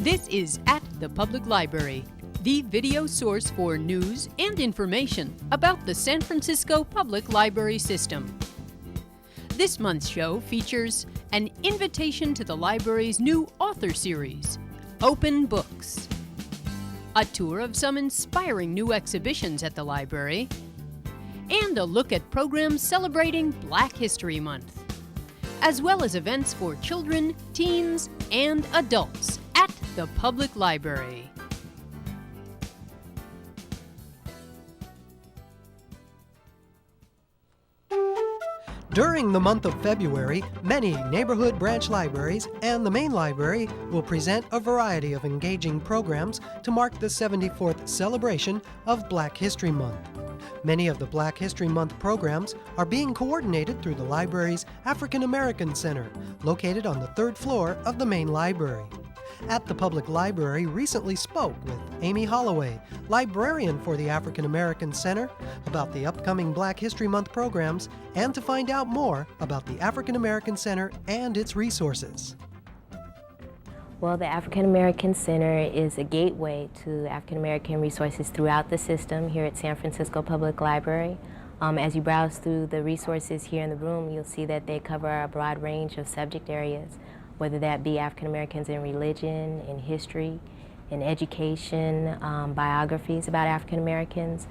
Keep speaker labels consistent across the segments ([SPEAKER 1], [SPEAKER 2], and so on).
[SPEAKER 1] This is At the Public Library, the video source for news and information about the San Francisco Public Library System. This month's show features an invitation to the library's new author series, Open Books, a tour of some inspiring new exhibitions at the library, and a look at programs celebrating Black History Month, as well as events for children, teens, and adults at the public library.
[SPEAKER 2] During the month of February, many neighborhood branch libraries and the main library will present a variety of engaging programs to mark the 74th celebration of Black History Month. Many of the Black History Month programs are being coordinated through the library's African American Center, located on the third floor of the main library. At the Public Library recently spoke with Amy Holloway, librarian for the African American Center, about the upcoming Black History Month programs and to find out more about the African American Center and its resources.
[SPEAKER 3] Well, the African American Center is a gateway to African American resources throughout the system here at San Francisco Public Library. As you browse through the resources here in the room, you'll see that they cover a broad range of subject areas, whether that be African Americans in religion, in history, in education, biographies about African Americans,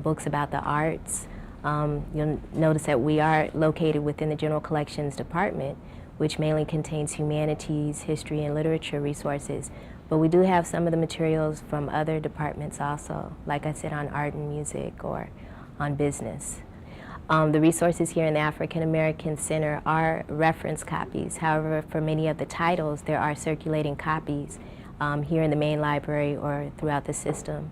[SPEAKER 3] books about the arts. You'll notice that we are located within the General Collections Department, which mainly contains humanities, history, and literature resources. But we do have some of the materials from other departments also, like I said, on art and music or on business. The resources here in the African American Center are reference copies. However, for many of the titles, there are circulating copies here in the main library or throughout the system.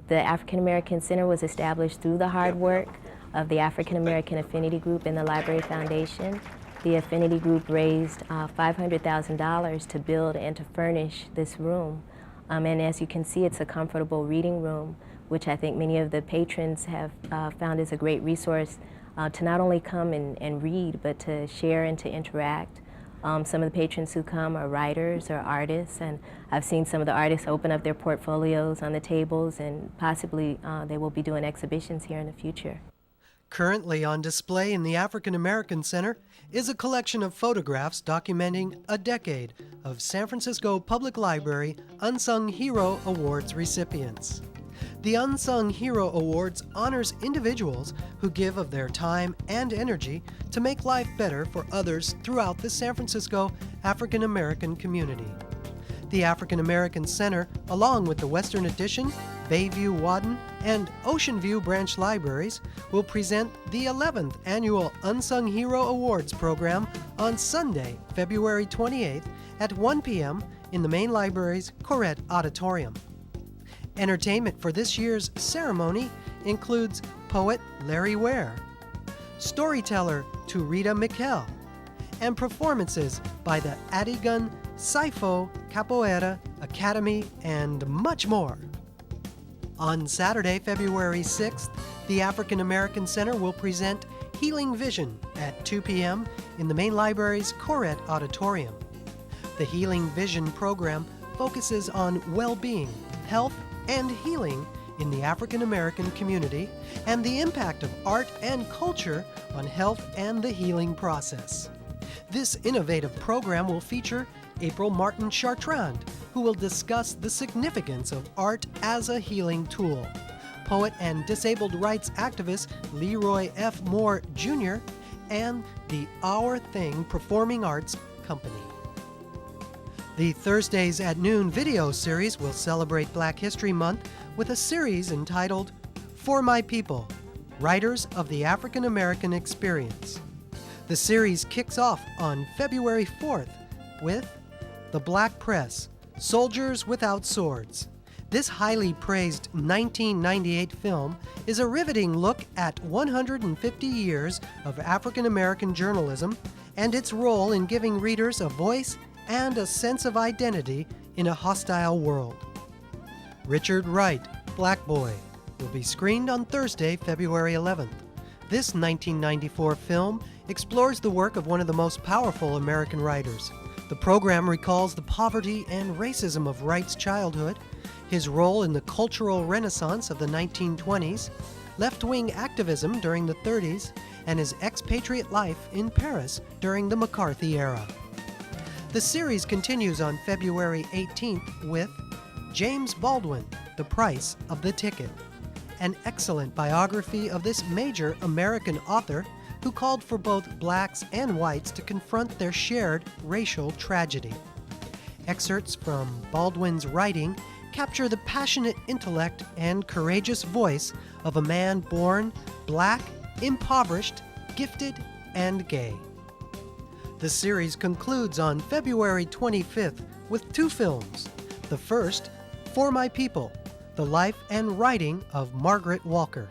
[SPEAKER 3] The African American Center was established through the hard work of the African American Affinity Group and the Library Foundation. The Affinity Group raised $500,000 to build and to furnish this room. And as you can see, it's a comfortable reading room, which I think many of the patrons have found is a great resource to not only come and read, but to share and to interact. Some of the patrons who come are writers or artists, and I've seen some of the artists open up their portfolios on the tables, and possibly they will be doing exhibitions here in the future.
[SPEAKER 2] Currently on display in the African American Center is a collection of photographs documenting a decade of San Francisco Public Library Unsung Hero Awards recipients. The Unsung Hero Awards honors individuals who give of their time and energy to make life better for others throughout the San Francisco African American community. The African American Center, along with the Western Addition, Bayview Wadden, and Ocean View branch libraries, will present the 11th annual Unsung Hero Awards program on Sunday, February 28th at 1 p.m. in the main library's Corrette Auditorium. Entertainment for this year's ceremony includes poet Larry Ware, storyteller Turita Mikel, and performances by the Adigun Saifo Capoeira Academy and much more. On Saturday, February 6th, the African American Center will present Healing Vision at 2 p.m. in the main library's Corrette Auditorium. The Healing Vision program focuses on well-being, health, and healing in the African American community and the impact of art and culture on health and the healing process. This innovative program will feature April Martin Chartrand, who will discuss the significance of art as a healing tool, poet and disabled rights activist Leroy F. Moore, Jr., and the Our Thing Performing Arts Company. The Thursdays at Noon video series will celebrate Black History Month with a series entitled For My People, Writers of the African American Experience. The series kicks off on February 4th with The Black Press, Soldiers Without Swords. This highly praised 1998 film is a riveting look at 150 years of African American journalism and its role in giving readers a voice and a sense of identity in a hostile world. Richard Wright Black Boy will be screened on Thursday, February 11th. This 1994 film explores the work of one of the most powerful American writers, The program recalls the poverty and racism of Wright's childhood, his role in the cultural renaissance of the 1920s, left-wing activism during the 30s, and his expatriate life in Paris during the McCarthy era. The series continues on February 18th with James Baldwin, The Price of the Ticket, an excellent biography of this major American author who called for both blacks and whites to confront their shared racial tragedy. Excerpts from Baldwin's writing capture the passionate intellect and courageous voice of a man born black, impoverished, gifted, and gay. The series concludes on February 25th with 2 films. The first, For My People, the life and writing of Margaret Walker.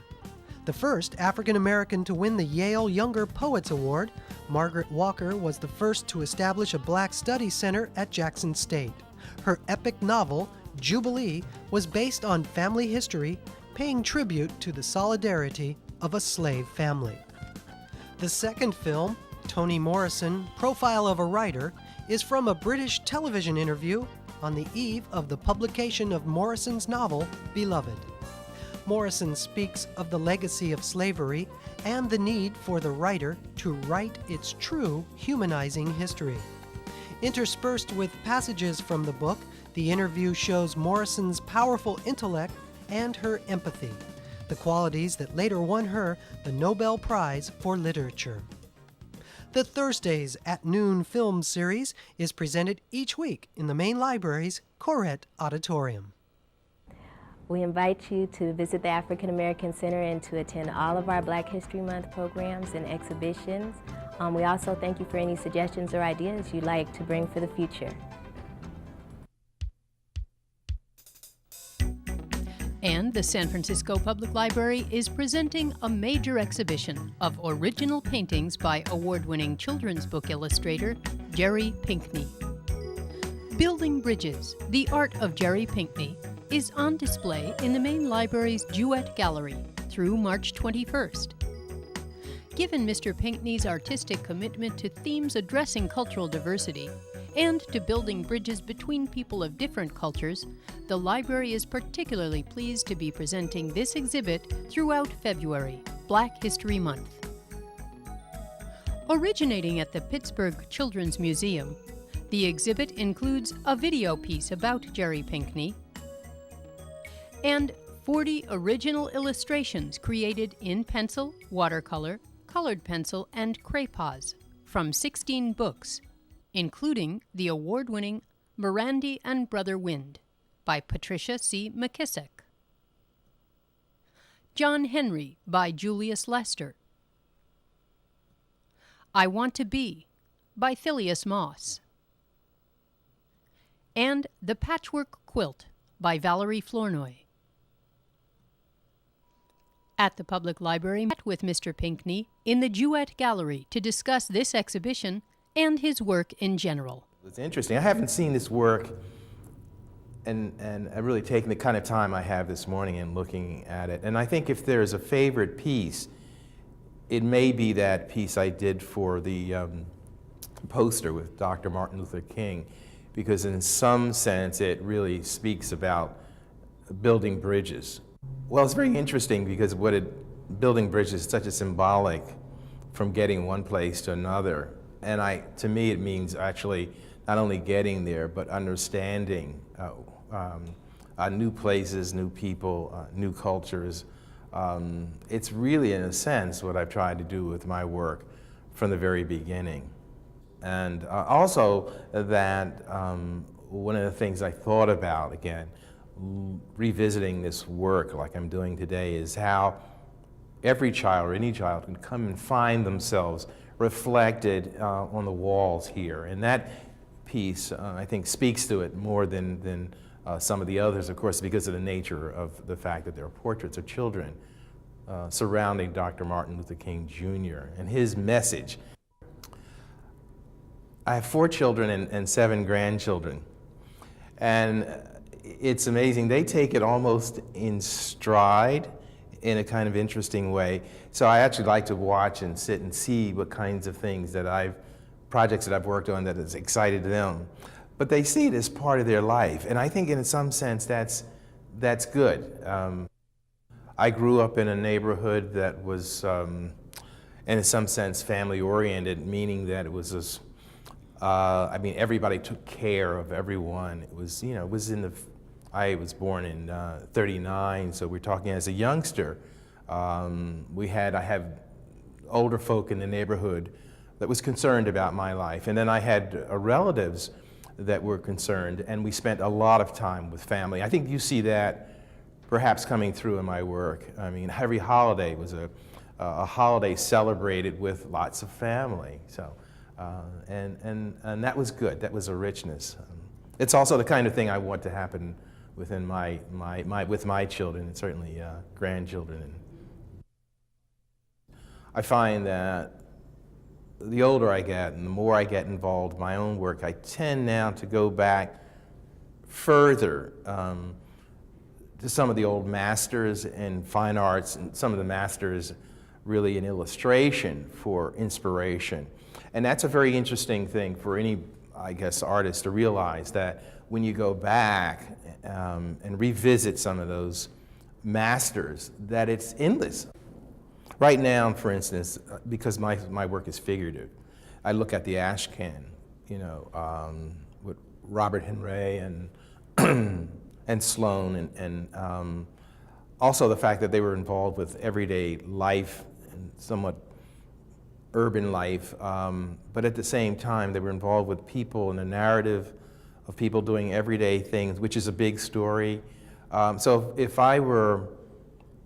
[SPEAKER 2] The first African-American to win the Yale Younger Poets Award, Margaret Walker was the first to establish a Black Studies Center at Jackson State. Her epic novel, Jubilee, was based on family history, paying tribute to the solidarity of a slave family. The second film, Toni Morrison, Profile of a Writer, is from a British television interview on the eve of the publication of Morrison's novel, Beloved. Morrison speaks of the legacy of slavery and the need for the writer to write its true humanizing history. Interspersed with passages from the book, the interview shows Morrison's powerful intellect and her empathy, the qualities that later won her the Nobel Prize for Literature. The Thursdays at Noon film series is presented each week in the main library's Corrett Auditorium.
[SPEAKER 3] We invite you to visit the African American Center and to attend all of our Black History Month programs and exhibitions. We also thank you for any suggestions or ideas you'd like to bring for the future.
[SPEAKER 1] And the San Francisco Public Library is presenting a major exhibition of original paintings by award-winning children's book illustrator Jerry Pinkney. Building Bridges, the art of Jerry Pinkney, is on display in the main library's Duet Gallery through March 21st. Given Mr. Pinkney's artistic commitment to themes addressing cultural diversity and to building bridges between people of different cultures, the library is particularly pleased to be presenting this exhibit throughout February, Black History Month. Originating at the Pittsburgh Children's Museum, the exhibit includes a video piece about Jerry Pinkney and 40 original illustrations created in pencil, watercolor, colored pencil, and crayons from 16 books, including the award-winning Mirandy and Brother Wind by Patricia C. McKissick, John Henry by Julius Lester, I Want to Be by Phileas Moss, and The Patchwork Quilt by Valerie Flournoy. At the Public Library, met with Mr. Pinkney in the Duet Gallery to discuss this exhibition and his work in general.
[SPEAKER 4] It's interesting. I haven't seen this work and I've really taken the kind of time I have this morning in looking at it. And I think if there's a favorite piece, it may be that piece I did for the poster with Dr. Martin Luther King, because in some sense it really speaks about building bridges. Well, it's very interesting because building bridges is such a symbolic from getting one place to another. And to me, it means actually not only getting there, but understanding new places, new people, new cultures. It's really, in a sense, what I've tried to do with my work from the very beginning. And also that one of the things I thought about, again, revisiting this work like I'm doing today, is how every child or any child can come and find themselves reflected on the walls here. And that piece, I think, speaks to it more than some of the others, of course, because of the nature of the fact that there are portraits of children surrounding Dr. Martin Luther King Jr. and his message. I have 4 children and 7 grandchildren, and it's amazing. They take it almost in stride in a kind of interesting way. So I actually like to watch and sit and see what kinds of things that I've projects that I've worked on that has excited them. But they see it as part of their life, and I think in some sense that's good. I grew up in a neighborhood that was, in some sense, family-oriented, meaning that it was I mean, everybody took care of everyone. It was, you know, it was I was born in '39, so we're talking as a youngster. I had older folk in the neighborhood that was concerned about my life, and then I had relatives that were concerned, and we spent a lot of time with family. I think you see that perhaps coming through in my work. I mean, every holiday was a holiday celebrated with lots of family. So, and that was good. That was a richness. It's also the kind of thing I want to happen within with my children, and certainly grandchildren. And I find that the older I get and the more I get involved in my own work, I tend now to go back further to some of the old masters in fine arts and some of the masters really in illustration for inspiration. And that's a very interesting thing for any, I guess, artist to realize, that when you go back and revisit some of those masters, that it's endless. Right now, for instance, because my work is figurative, I look at the ash can, you know, with Robert Henry and Sloan, and also the fact that they were involved with everyday life and somewhat urban life, but at the same time they were involved with people and the narrative of people doing everyday things, which is a big story. So if I were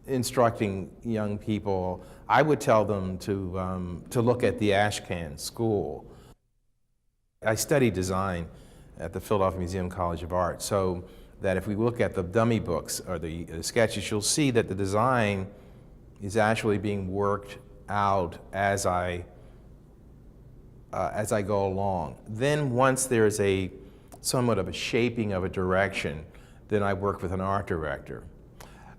[SPEAKER 4] instructing young people, I would tell them to look at the Ashcan School. I studied design at the Philadelphia Museum College of Art, so that if we look at the dummy books or the sketches, you'll see that the design is actually being worked out as I go along. Then once there's somewhat of a shaping of a direction, then I work with an art director.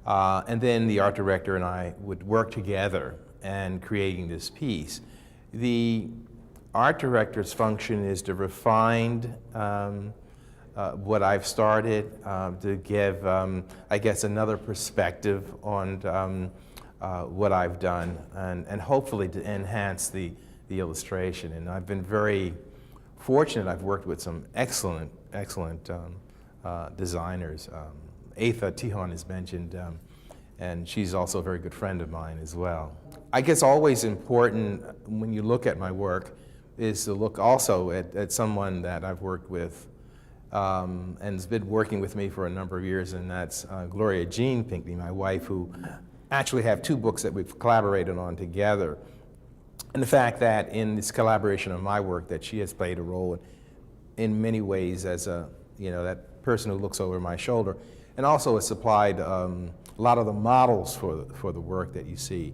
[SPEAKER 4] And then the art director and I would work together and creating this piece. The art director's function is to refine what I've started, to give, I guess, another perspective on what I've done, and hopefully to enhance the illustration. And I've been very fortunate. I've worked with some excellent designers. Atha Tihon is mentioned, and she's also a very good friend of mine as well. I guess always important when you look at my work is to look also at someone that I've worked with and has been working with me for a number of years, and that's Gloria Jean Pinkney, my wife, who actually have 2 books that we've collaborated on together. And the fact that in this collaboration of my work that she has played a role in many ways as that person who looks over my shoulder, and also has supplied a lot of the models for the work that you see,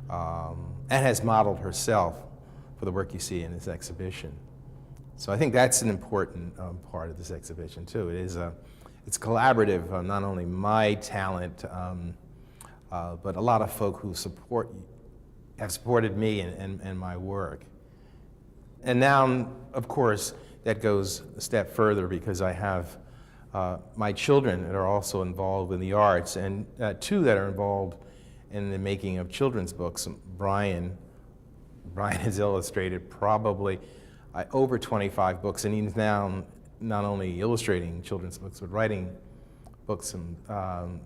[SPEAKER 4] and has modeled herself for the work you see in this exhibition. So I think that's an important part of this exhibition too. It's collaborative, not only my talent, but a lot of folk who have supported me and my work. And now, of course, that goes a step further because I have my children that are also involved in the arts, and 2 that are involved in the making of children's books. Brian has illustrated probably over 25 books, and he's now not only illustrating children's books, but writing books and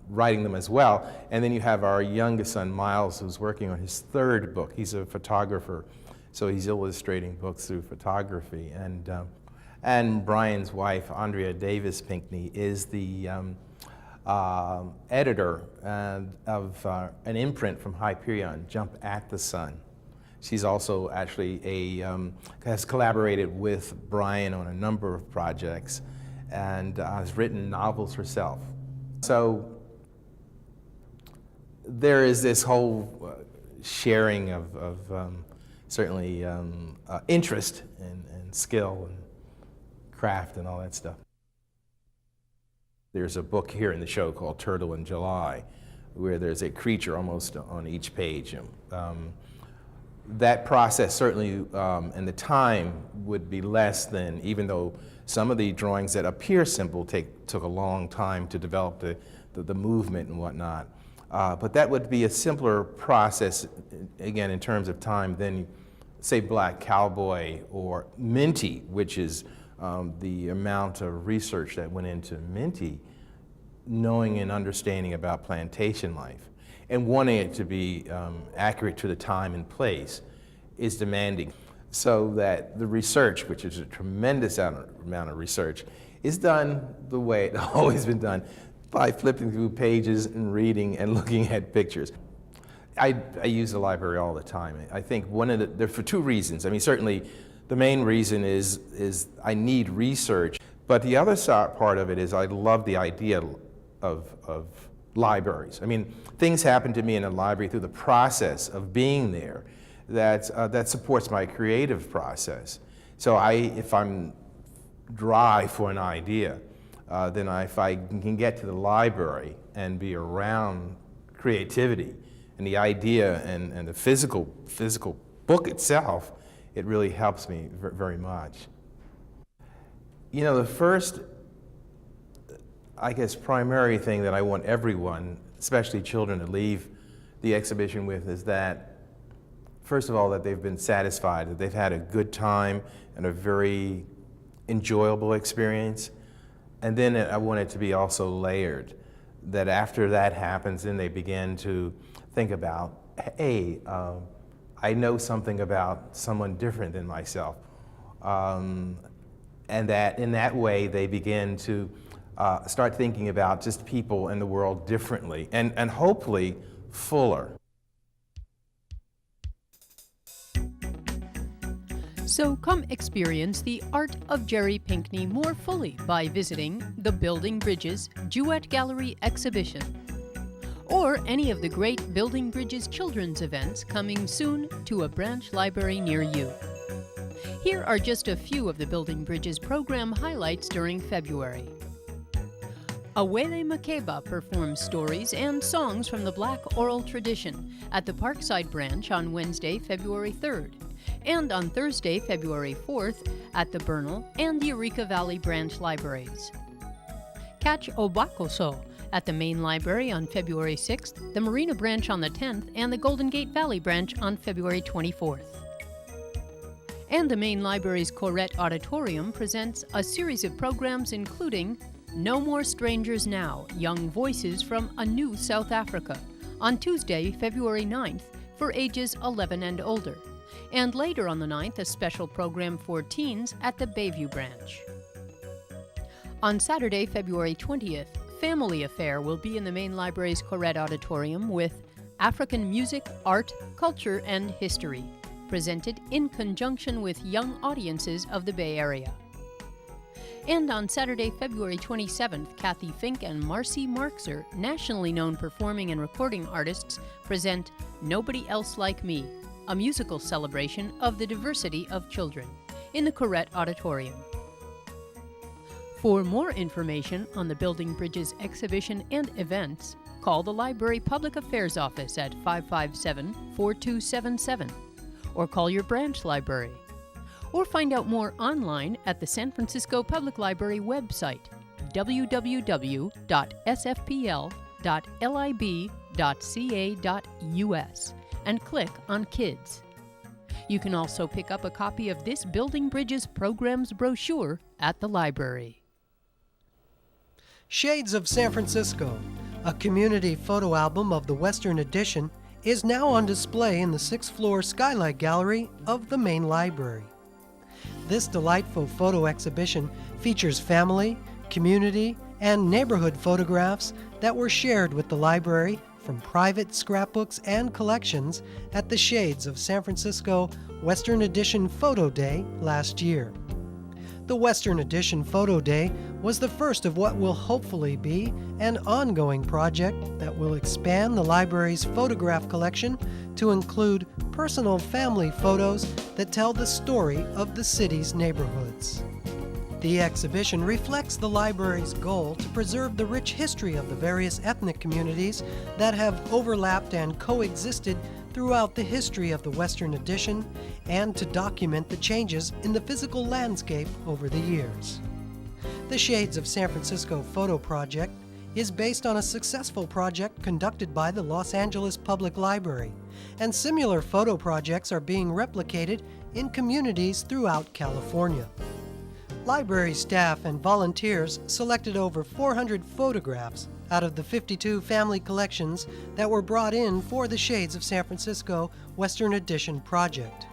[SPEAKER 4] writing them as well. And then you have our youngest son, Miles, who's working on his 3rd book. He's a photographer, so he's illustrating books through photography. And Brian's wife, Andrea Davis Pinkney, is the editor of an imprint from Hyperion, Jump at the Sun. She's also actually has collaborated with Brian on a number of projects and has written novels herself. So there is this whole sharing of certainly interest and skill and craft and all that stuff. There's a book here in the show called Turtle in July, where there's a creature almost on each page. that process certainly, and the time would be less than, even though some of the drawings that appear simple took a long time to develop the movement and whatnot. But that would be a simpler process, again, in terms of time than, say, Black Cowboy or Minty, which is the amount of research that went into Minty, knowing and understanding about plantation life and wanting it to be accurate to the time and place is demanding. So that the research, which is a tremendous amount of research, is done the way it's always been done, by flipping through pages and reading and looking at pictures. I use the library all the time. I think for two reasons. I mean, certainly the main reason is I need research, but the other part of it is I love the idea of libraries. I mean, things happen to me in a library through the process of being there that supports my creative process. So if I'm dry for an idea, then if I can get to the library and be around creativity and the idea and the physical book itself, it really helps me very much. You know, the first, I guess, primary thing that I want everyone, especially children, to leave the exhibition with is that, first of all, that they've been satisfied, that they've had a good time and a very enjoyable experience. And then I want it to be also layered, that after that happens, then they begin to think about, hey, I know something about someone different than myself. And that in that way, they begin to start thinking about just people and the world differently and hopefully fuller.
[SPEAKER 1] So come experience the art of Jerry Pinkney more fully by visiting the Building Bridges Duet Gallery exhibition, or any of the great Building Bridges children's events coming soon to a branch library near you. Here are just a few of the Building Bridges program highlights during February. Awele Makeba performs stories and songs from the Black oral tradition at the Parkside branch on Wednesday, February 3rd. And on Thursday, February 4th, at the Bernal and the Eureka Valley branch libraries. Catch Obakoso at the main library on February 6th, the Marina branch on the 10th, and the Golden Gate Valley branch on February 24th. And the main library's Corette Auditorium presents a series of programs including No More Strangers Now, Young Voices from a New South Africa, on Tuesday, February 9th, for ages 11 and older. And later on the 9th, a special program for teens at the Bayview branch. On Saturday, February 20th, Family Affair will be in the main library's Corette Auditorium with African Music, Art, Culture, and History, presented in conjunction with young audiences of the Bay Area. And on Saturday, February 27th, Kathy Fink and Marcy Markser, nationally known performing and recording artists, present Nobody Else Like Me, a musical celebration of the diversity of children, in the Corette Auditorium. For more information on the Building Bridges exhibition and events, call the Library Public Affairs Office at 557-4277, or call your branch library, or find out more online at the San Francisco Public Library website, www.sfpl.lib.ca.us, and click on Kids. You can also pick up a copy of this Building Bridges programs brochure at the library.
[SPEAKER 2] Shades of San Francisco, a community photo album of the Western Edition, is now on display in the 6th floor Skylight Gallery of the main library. This delightful photo exhibition features family, community, and neighborhood photographs that were shared with the library from private scrapbooks and collections at the Shades of San Francisco Western Edition Photo Day last year. The Western Edition Photo Day was the first of what will hopefully be an ongoing project that will expand the library's photograph collection to include personal family photos that tell the story of the city's neighborhoods. The exhibition reflects the library's goal to preserve the rich history of the various ethnic communities that have overlapped and coexisted throughout the history of the Western Addition and to document the changes in the physical landscape over the years. The Shades of San Francisco photo project is based on a successful project conducted by the Los Angeles Public Library, and similar photo projects are being replicated in communities throughout California. Library staff and volunteers selected over 400 photographs out of the 52 family collections that were brought in for the Shades of San Francisco Western Addition project.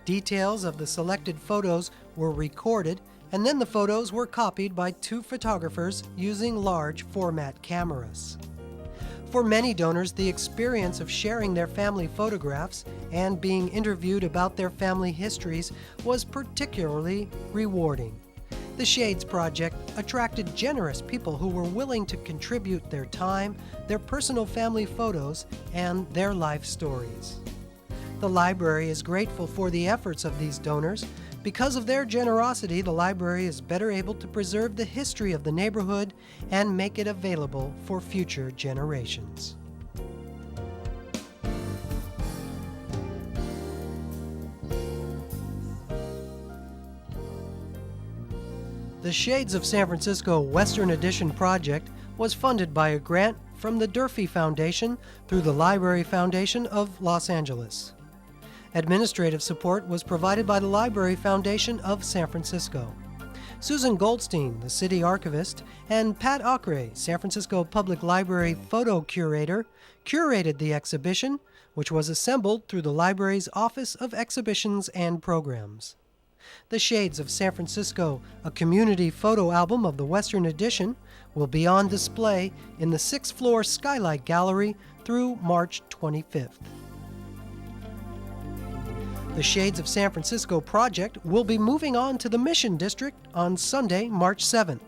[SPEAKER 2] Details of the selected photos were recorded, and then the photos were copied by 2 photographers using large format cameras. For many donors, the experience of sharing their family photographs and being interviewed about their family histories was particularly rewarding. The Shades Project attracted generous people who were willing to contribute their time, their personal family photos, and their life stories. The library is grateful for the efforts of these donors. Because of their generosity, the library is better able to preserve the history of the neighborhood and make it available for future generations. The Shades of San Francisco Western Addition project was funded by a grant from the Durfee Foundation through the Library Foundation of Los Angeles. Administrative support was provided by the Library Foundation of San Francisco. Susan Goldstein, the city archivist, and Pat Ockrey, San Francisco Public Library photo curator, curated the exhibition, which was assembled through the library's Office of Exhibitions and Programs. The Shades of San Francisco, a community photo album of the Western Addition, will be on display in the 6th floor Skylight Gallery through March 25th. The Shades of San Francisco project will be moving on to the Mission District on Sunday, March 7th.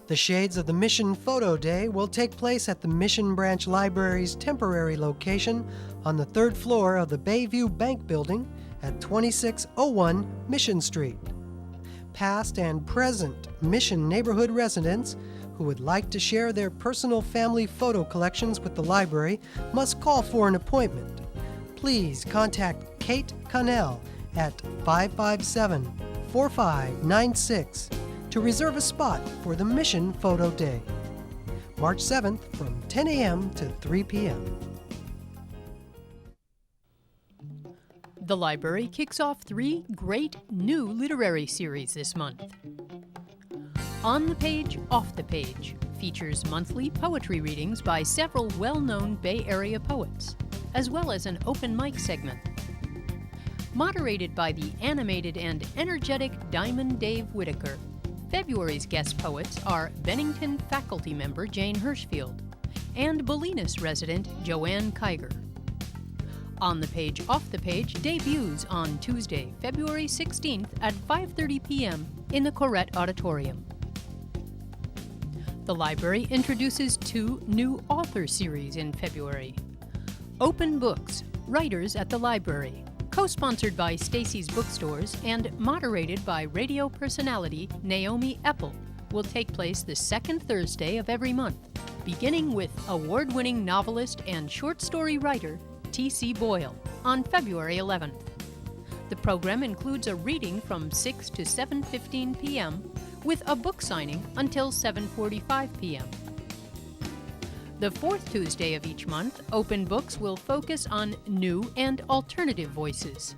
[SPEAKER 2] The Shades of the Mission Photo Day will take place at the Mission Branch Library's temporary location on the 3rd floor of the Bayview Bank Building at 2601 Mission Street. Past and present Mission neighborhood residents who would like to share their personal family photo collections with the library must call for an appointment. Please contact Kate Connell at 557-4596 to reserve a spot for the Mission Photo Day, March 7th from 10 a.m. to 3 p.m.
[SPEAKER 1] The library kicks off 3 great new literary series this month. On the Page, Off the Page features monthly poetry readings by several well-known Bay Area poets, as well as an open mic segment. Moderated by the animated and energetic Diamond Dave Whitaker, February's guest poets are Bennington faculty member Jane Hirschfield and Bolinas resident Joanne Kiger. On the Page, Off the Page debuts on Tuesday, February 16th at 5:30 p.m. in the Corrette Auditorium. The library introduces 2 new author series in February. Open Books, Writers at the Library, co-sponsored by Stacy's Bookstores and moderated by radio personality Naomi Eppel, will take place the 2nd Thursday of every month, beginning with award-winning novelist and short story writer T.C. Boyle on February 11th. The program includes a reading from 6 to 7:15 p.m. with a book signing until 7:45 p.m. The 4th Tuesday of each month, Open Books will focus on new and alternative voices.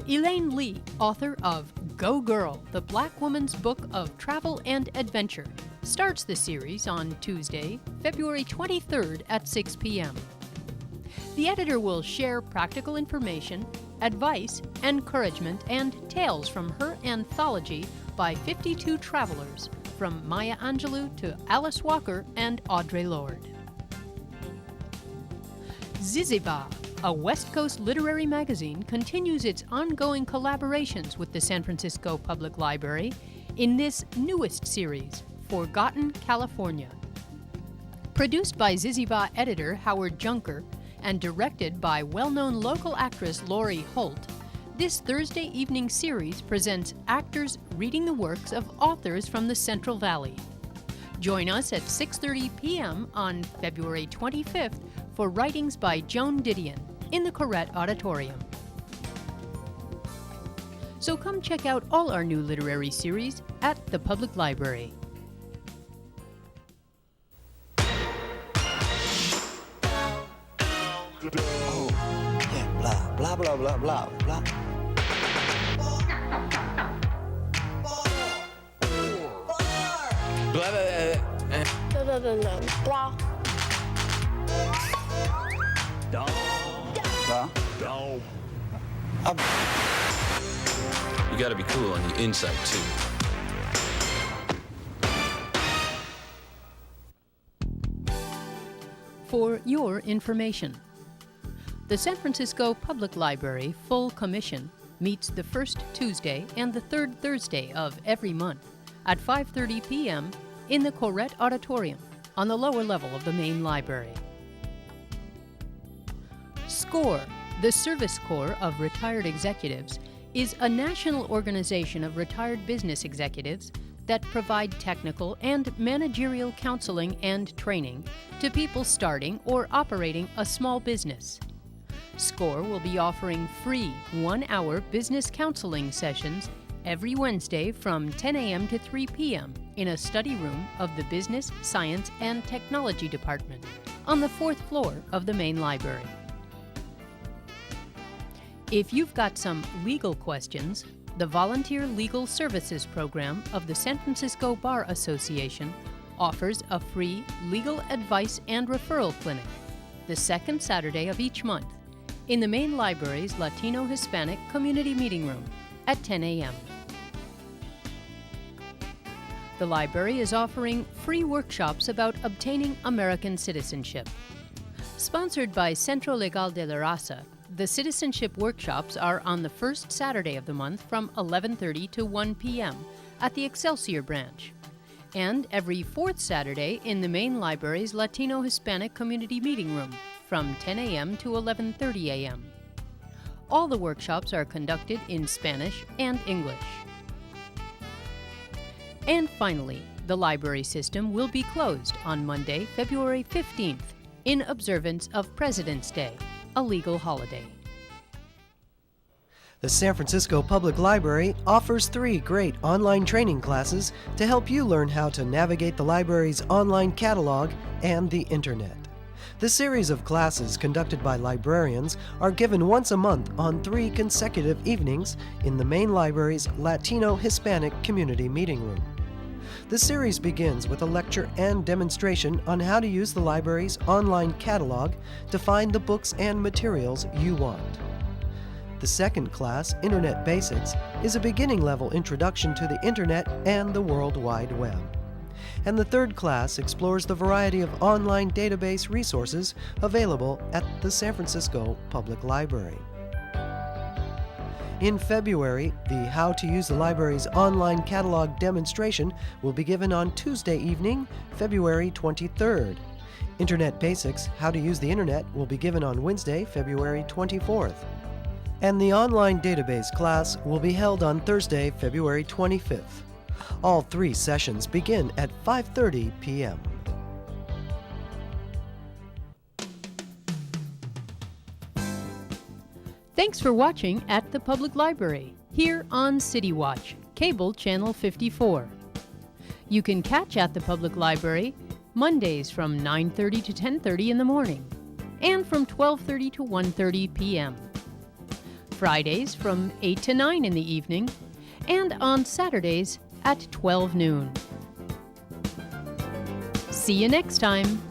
[SPEAKER 1] Elaine Lee, author of Go Girl, the Black Woman's Book of Travel and Adventure, starts the series on Tuesday, February 23rd at 6 p.m. The editor will share practical information, advice, encouragement, and tales from her anthology by 52 travelers, from Maya Angelou to Alice Walker and Audre Lorde. Ziziba, a West Coast literary magazine, continues its ongoing collaborations with the San Francisco Public Library in this newest series, Forgotten California. Produced by Ziziba editor Howard Junker and directed by well-known local actress Lori Holt, this Thursday evening series presents actors reading the works of authors from the Central Valley. Join us at 6:30 p.m. on February 25th for writings by Joan Didion, in the Corrette Auditorium. So come check out all our new literary series at the Public Library.
[SPEAKER 5] Oh, yeah, blah, blah, blah, blah, blah, blah. Blah, blah, blah, blah.
[SPEAKER 6] You gotta be cool on the inside, too.
[SPEAKER 1] For your information, the San Francisco Public Library Full Commission meets the first Tuesday and the third Thursday of every month at 5:30 p.m. in the Corrette Auditorium on the lower level of the main library. SCORE, the Service Corps of Retired Executives, is a national organization of retired business executives that provide technical and managerial counseling and training to people starting or operating a small business. SCORE will be offering free 1-hour business counseling sessions every Wednesday from 10 a.m. to 3 p.m. in a study room of the Business, Science, and Technology Department on the 4th floor of the main library. If you've got some legal questions, the Volunteer Legal Services Program of the San Francisco Bar Association offers a free legal advice and referral clinic the second Saturday of each month in the main library's Latino-Hispanic Community Meeting Room at 10 a.m. The library is offering free workshops about obtaining American citizenship. Sponsored by Centro Legal de la Raza, the citizenship workshops are on the first Saturday of the month from 11:30 to 1 p.m. at the Excelsior branch, and every fourth Saturday in the main library's Latino-Hispanic Community Meeting Room from 10 a.m. to 11:30 a.m. All the workshops are conducted in Spanish and English. And finally, the library system will be closed on Monday, February 15th, in observance of President's Day, a legal holiday.
[SPEAKER 2] The San Francisco Public Library offers 3 great online training classes to help you learn how to navigate the library's online catalog and the Internet. The series of classes conducted by librarians are given once a month on 3 consecutive evenings in the main library's Latino-Hispanic Community Meeting Room. The series begins with a lecture and demonstration on how to use the library's online catalog to find the books and materials you want. The second class, Internet Basics, is a beginning-level introduction to the Internet and the World Wide Web. And the third class explores the variety of online database resources available at the San Francisco Public Library. In February, the How to Use the Library's online catalog demonstration will be given on Tuesday evening, February 23rd. Internet Basics, How to Use the Internet, will be given on Wednesday, February 24th. And the online database class will be held on Thursday, February 25th. All 3 sessions begin at 5:30 p.m.
[SPEAKER 1] Thanks for watching at the Public Library, here on City Watch, Cable Channel 54. You can catch at the Public Library Mondays from 9:30 to 10:30 in the morning, and from 12:30 to 1:30 p.m. Fridays from 8 to 9 in the evening, and on Saturdays at 12 noon. See you next time.